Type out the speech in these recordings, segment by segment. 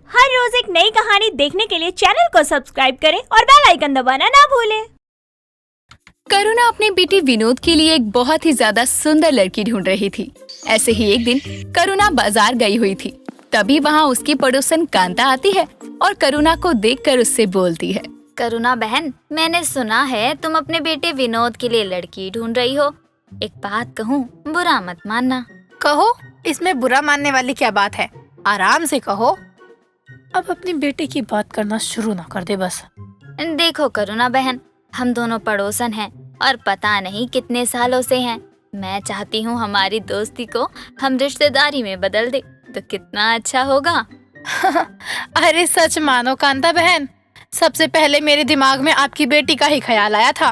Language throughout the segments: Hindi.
हर रोज एक नई कहानी देखने के लिए चैनल को सब्सक्राइब करें और बेल आइकन दबाना ना भूलें। करुणा अपने बेटे विनोद के लिए एक बहुत ही ज्यादा सुंदर लड़की ढूंढ रही थी। ऐसे ही एक दिन करुणा बाजार गई हुई थी। तभी वहाँ उसकी पड़ोसन कांता आती है और करुणा को देखकर उससे बोलती है। करुणा बहन, मैंने सुना है तुम अपने बेटे विनोद के लिए लड़की ढूंढ रही हो। एक बात कहूँ, बुरा मत मानना। कहो, इसमें बुरा मानने वाली क्या बात है? आराम से कहो। अब अपनी बेटे की बात करना शुरू ना कर दे बस। देखो करुणा बहन, हम दोनों पड़ोसन हैं और पता नहीं कितने सालों से हैं। मैं चाहती हूँ हमारी दोस्ती को हम रिश्तेदारी में बदल दे तो कितना अच्छा होगा। अरे सच मानो कांता बहन, सबसे पहले मेरे दिमाग में आपकी बेटी का ही ख्याल आया था।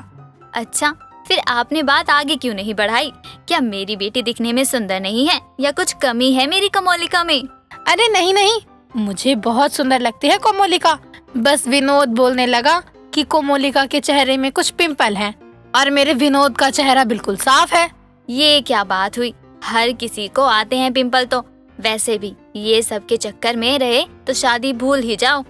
अच्छा, फिर आपने बात आगे क्यों नहीं बढ़ाई? क्या मेरी बेटी दिखने में सुंदर नहीं है या कुछ कमी है मेरी कोमोलिका में? अरे नहीं नहीं, मुझे बहुत सुंदर लगती है कोमोलिका। बस विनोद बोलने लगा कि कोमोलिका के चेहरे में कुछ पिंपल हैं और मेरे विनोद का चेहरा बिल्कुल साफ है। ये क्या बात हुई? हर किसी को आते हैं पिंपल तो। वैसे भी ये सब के चक्कर में रहे तो शादी भूल ही जाओ।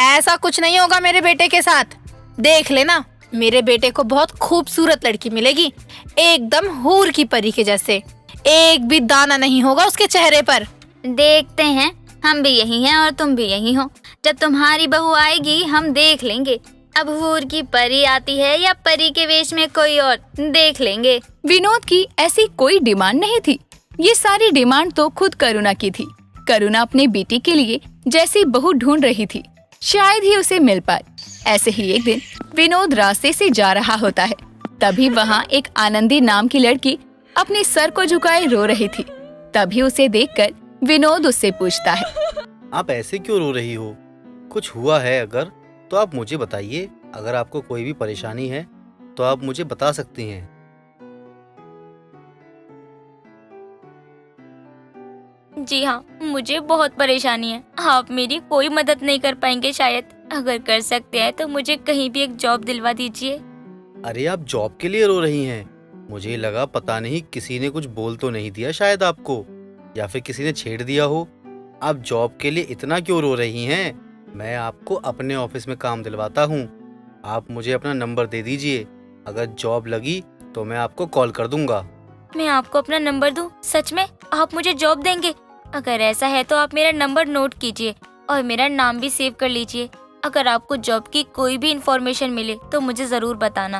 ऐसा कुछ नहीं होगा मेरे बेटे के साथ। देख लेना, मेरे बेटे को बहुत खूबसूरत लड़की मिलेगी, एकदम हूर की परी के जैसे। एक भी दाना नहीं होगा उसके चेहरे पर। देखते हैं, हम भी यही हैं और तुम भी यही हो। जब तुम्हारी बहू आएगी हम देख लेंगे, अब हूर की परी आती है या परी के वेश में कोई और, देख लेंगे। विनोद की ऐसी कोई डिमांड नहीं थी। ये सारी डिमांड तो खुद करुणा की थी। करुणा अपने बेटी के लिए जैसी बहू ढूंढ रही थी, शायद ही उसे मिल पाए। ऐसे ही एक दिन विनोद रास्ते से जा रहा होता है। तभी वहाँ एक आनंदी नाम की लड़की अपने सर को झुकाए रो रही थी। तभी उसे देखकर विनोद उससे पूछता है, आप ऐसे क्यों रो रही हो? कुछ हुआ है अगर तो आप मुझे बताइए। अगर आपको कोई भी परेशानी है तो आप मुझे बता सकती हैं। जी हाँ, मुझे बहुत परेशानी है। आप मेरी कोई मदद नहीं कर पाएंगे शायद। अगर कर सकते हैं तो मुझे कहीं भी एक जॉब दिलवा दीजिए। अरे आप जॉब के लिए रो रही हैं? मुझे लगा पता नहीं किसी ने कुछ बोल तो नहीं दिया शायद आपको, या फिर किसी ने छेड़ दिया हो। आप जॉब के लिए इतना क्यों रो रही हैं? मैं आपको अपने ऑफिस में काम दिलवाता हूँ। आप मुझे अपना नंबर दे दीजिए। अगर जॉब लगी तो मैं आपको कॉल कर दूंगा। मैं आपको अपना नंबर दूं? सच में आप मुझे जॉब देंगे? अगर ऐसा है तो आप मेरा नंबर नोट कीजिए और मेरा नाम भी सेव कर लीजिए। अगर आपको जॉब की कोई भी इंफॉर्मेशन मिले तो मुझे जरूर बताना।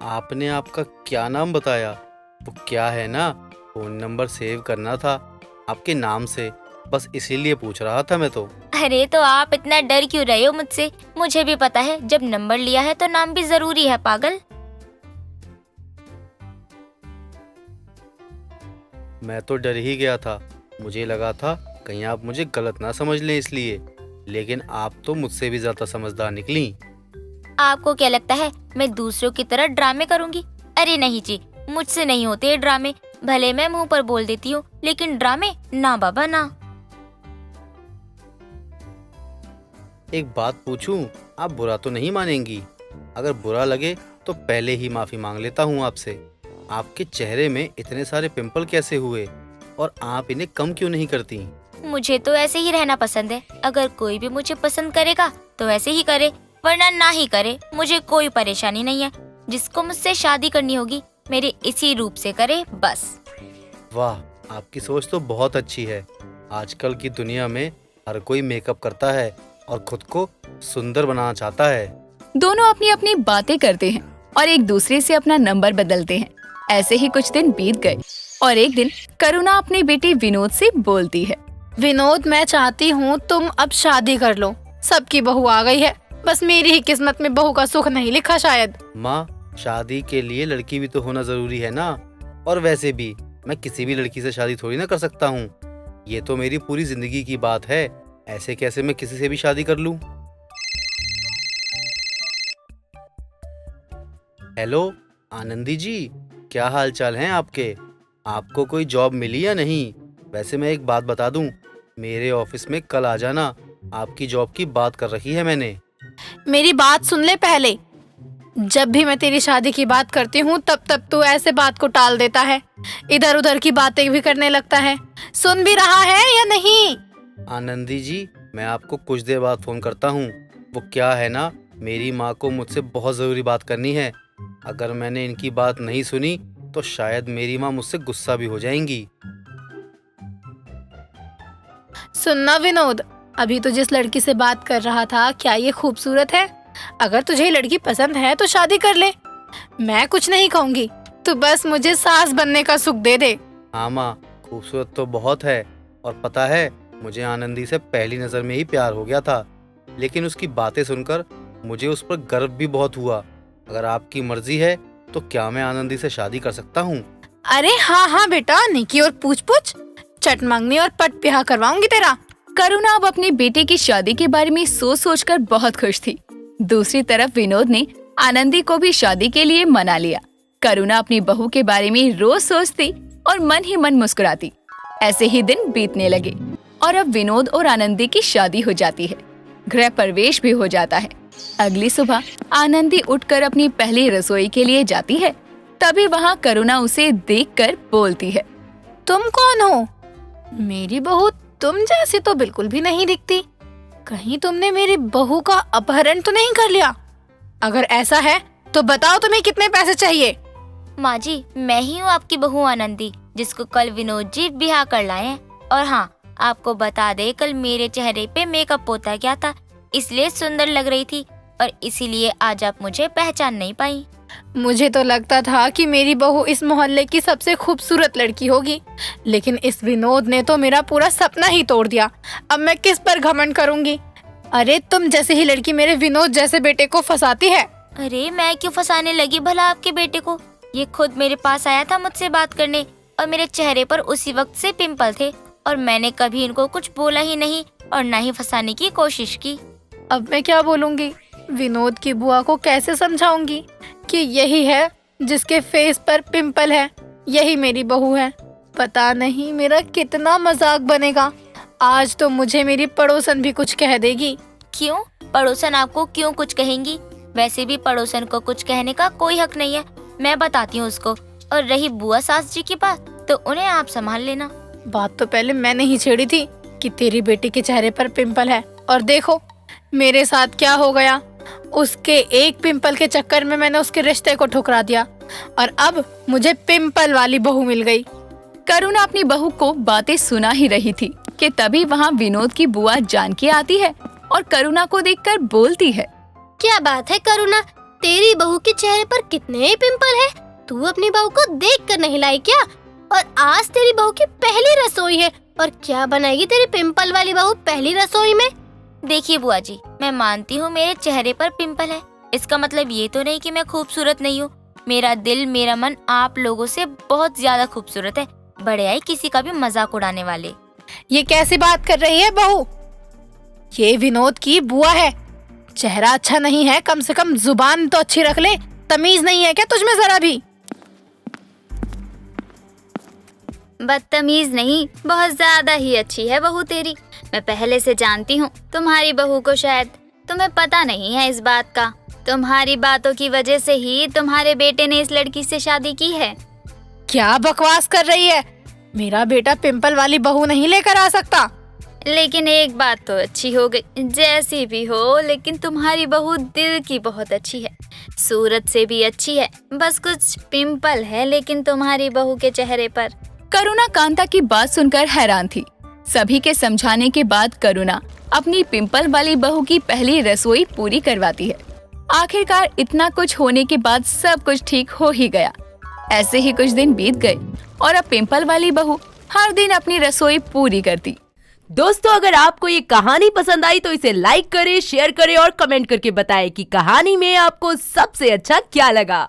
आपने आपका क्या नाम बताया? वो क्या है ना, फोन नंबर सेव करना था आपके नाम से, बस इसीलिए पूछ रहा था मैं तो। अरे तो आप इतना डर क्यों रहे हो मुझसे? मुझे भी पता है जब नंबर लिया है तो नाम भी जरूरी है, पागल। मैं तो डर ही गया था। मुझे लगा था कहीं आप मुझे गलत ना समझ लें इसलिए, लेकिन आप तो मुझसे भी ज्यादा समझदार निकली। आपको क्या लगता है मैं दूसरों की तरह ड्रामे करूंगी? अरे नहीं जी, मुझसे नहीं होते ये ड्रामे। भले मैं मुंह पर बोल देती हूँ, लेकिन ड्रामे ना बाबा ना। एक बात पूछूं, आप बुरा तो नहीं मानेंगी? अगर बुरा लगे तो पहले ही माफी मांग लेता हूँ आपसे। आपके चेहरे में इतने सारे पिंपल कैसे हुए और आप इन्हें कम क्यों नहीं करती? मुझे तो ऐसे ही रहना पसंद है। अगर कोई भी मुझे पसंद करेगा तो ऐसे ही करे, वरना ना ही करे। मुझे कोई परेशानी नहीं है। जिसको मुझसे शादी करनी होगी मेरे इसी रूप से करे बस। वाह, आपकी सोच तो बहुत अच्छी है। आजकल की दुनिया में हर कोई मेकअप करता है और खुद को सुंदर बनाना चाहता है। दोनों अपनी अपनी बातें करते हैं और एक दूसरे से अपना नंबर बदलते हैं। ऐसे ही कुछ दिन बीत गए और एक दिन करुणा अपने बेटे विनोद से बोलती है, विनोद, मैं चाहती हूँ तुम अब शादी कर लो। सबकी बहू आ गई है, बस मेरी ही किस्मत में बहू का सुख नहीं लिखा शायद। माँ, शादी के लिए लड़की भी तो होना जरूरी है ना। और वैसे भी मैं किसी भी लड़की से शादी थोड़ी ना कर सकता हूँ। ये तो मेरी पूरी जिंदगी की बात है। ऐसे कैसे मैं किसी से भी शादी कर लूँ? हेलो आनंदी जी, क्या हाल चाल हैं आपके? आपको कोई जॉब मिली या नहीं? वैसे मैं एक बात बता दूं, मेरे ऑफिस में कल आ जाना। आपकी जॉब की बात कर रखी है मैंने। मेरी बात सुन ले पहले। जब भी मैं तेरी शादी की बात करती हूँ तब तू ऐसे बात को टाल देता है, इधर उधर की बातें भी करने लगता है। सुन भी रहा है या नहीं? आनंदी जी, मैं आपको कुछ देर बाद फोन करता हूँ। वो क्या है ना, मेरी माँ को मुझसे बहुत ज़रूरी बात करनी है। अगर मैंने इनकी बात नहीं सुनी तो शायद मेरी माँ मुझसे गुस्सा भी हो जाएंगी। सुनना विनोद, अभी तो जिस लड़की से बात कर रहा था, क्या ये खूबसूरत है? अगर तुझे ये लड़की पसंद है तो शादी कर ले। मैं कुछ नहीं कहूँगी, तू बस मुझे सास बनने का सुख दे दे। हाँ माँ, खूबसूरत तो बहुत है, और पता है मुझे आनंदी से पहली नज़र में ही प्यार हो गया था। लेकिन उसकी बातें सुनकर मुझे उस पर गर्व भी बहुत हुआ। अगर आपकी मर्जी है तो क्या मैं आनंदी से शादी कर सकता हूँ? अरे हाँ बेटा, निकी और पूछ चट मांगनी और पट ब्याह करवाऊंगी तेरा। करुणा अब अपने बेटे की शादी के बारे में सोचकर बहुत खुश थी। दूसरी तरफ विनोद ने आनंदी को भी शादी के लिए मना लिया। करुणा अपनी बहू के बारे में रोज सोचती और मन ही मन मुस्कुराती। ऐसे ही दिन बीतने लगे और अब विनोद और आनंदी की शादी हो जाती है। गृह प्रवेश भी हो जाता है। अगली सुबह आनंदी उठकर अपनी पहली रसोई के लिए जाती है। तभी वहाँ करुणा उसे देखकर बोलती है, तुम कौन हो? मेरी बहू तुम जैसी तो बिल्कुल भी नहीं दिखती। कहीं तुमने मेरी बहू का अपहरण तो नहीं कर लिया? अगर ऐसा है तो बताओ तुम्हें कितने पैसे चाहिए? माँ जी, मैं ही हूँ आपकी बहू आनंदी, जिसको कल विनोद जी ब्याह कर लाए हैं। और हाँ, आपको बता दे, कल मेरे चेहरे पे मेकअप पोता गया था, इसलिए सुंदर लग रही थी और इसीलिए आज आप मुझे पहचान नहीं पाई। मुझे तो लगता था कि मेरी बहू इस मोहल्ले की सबसे खूबसूरत लड़की होगी, लेकिन इस विनोद ने तो मेरा पूरा सपना ही तोड़ दिया। अब मैं किस पर घमंड करूंगी? अरे तुम जैसे ही लड़की मेरे विनोद जैसे बेटे को फंसाती है। अरे मैं क्यों फंसाने लगी भला आपके बेटे को? ये खुद मेरे पास आया था मुझसे बात करने और मेरे चेहरे पर उसी वक्त से पिंपल थे और मैंने कभी इनको कुछ बोला ही नहीं और ना ही फंसाने की कोशिश की। अब मैं क्या बोलूंगी? विनोद की बुआ को कैसे समझाऊंगी कि यही है जिसके फेस पर पिंपल है, यही मेरी बहू है? पता नहीं मेरा कितना मजाक बनेगा। आज तो मुझे मेरी पड़ोसन भी कुछ कह देगी। क्यों? पड़ोसन आपको क्यों कुछ कहेंगी? वैसे भी पड़ोसन को कुछ कहने का कोई हक नहीं है, मैं बताती हूँ उसको। और रही बुआ सास जी की बात, तो उन्हें आप संभाल लेना। बात तो पहले मैंने ही छेड़ी थी कि तेरी बेटी के चेहरे पर पिंपल है, और देखो मेरे साथ क्या हो गया। उसके एक पिंपल के चक्कर में मैंने उसके रिश्ते को ठुकरा दिया और अब मुझे पिंपल वाली बहू मिल गई। करुणा अपनी बहू को बातें सुना ही रही थी कि तभी वहाँ विनोद की बुआ जानकी आती है और करुणा को देखकर बोलती है, क्या बात है करुणा, तेरी बहू के चेहरे पर कितने पिंपल है? तू अपनी बहू को देख कर नहीं लाई क्या? और आज तेरी बहू की पहली रसोई है और क्या बनाएगी तेरी पिंपल वाली बहू पहली रसोई में? देखिए बुआ जी, मैं मानती हूँ मेरे चेहरे पर पिंपल है, इसका मतलब ये तो नहीं कि मैं खूबसूरत नहीं हूँ। मेरा दिल, मेरा मन आप लोगों से बहुत ज्यादा खूबसूरत है। बड़े आई किसी का भी मजाक उड़ाने वाले। ये कैसी बात कर रही है बहू? ये विनोद की बुआ है। चेहरा अच्छा नहीं है, कम से कम जुबान तो अच्छी रख ले। तमीज नहीं है क्या तुझमें जरा भी? बदतमीज नहीं, बहुत ज्यादा ही अच्छी है बहू तेरी। मैं पहले से जानती हूँ तुम्हारी बहू को, शायद तुम्हें पता नहीं है इस बात का। तुम्हारी बातों की वजह से ही तुम्हारे बेटे ने इस लड़की से शादी की है। क्या बकवास कर रही है? मेरा बेटा पिंपल वाली बहू नहीं लेकर आ सकता। लेकिन एक बात तो अच्छी हो गई, जैसी भी हो लेकिन तुम्हारी बहू दिल की बहुत अच्छी है, सूरत से भी अच्छी है। बस कुछ पिंपल है लेकिन तुम्हारी बहू के चेहरे पर। करुणा कांता की बात सुनकर हैरान थी। सभी के समझाने के बाद करुणा अपनी पिंपल वाली बहू की पहली रसोई पूरी करवाती है। आखिरकार इतना कुछ होने के बाद सब कुछ ठीक हो ही गया। ऐसे ही कुछ दिन बीत गए और अब पिंपल वाली बहू हर दिन अपनी रसोई पूरी करती। दोस्तों, अगर आपको ये कहानी पसंद आई तो इसे लाइक करें, शेयर करें और कमेंट करके बताएं कि कहानी में आपको सबसे अच्छा क्या लगा।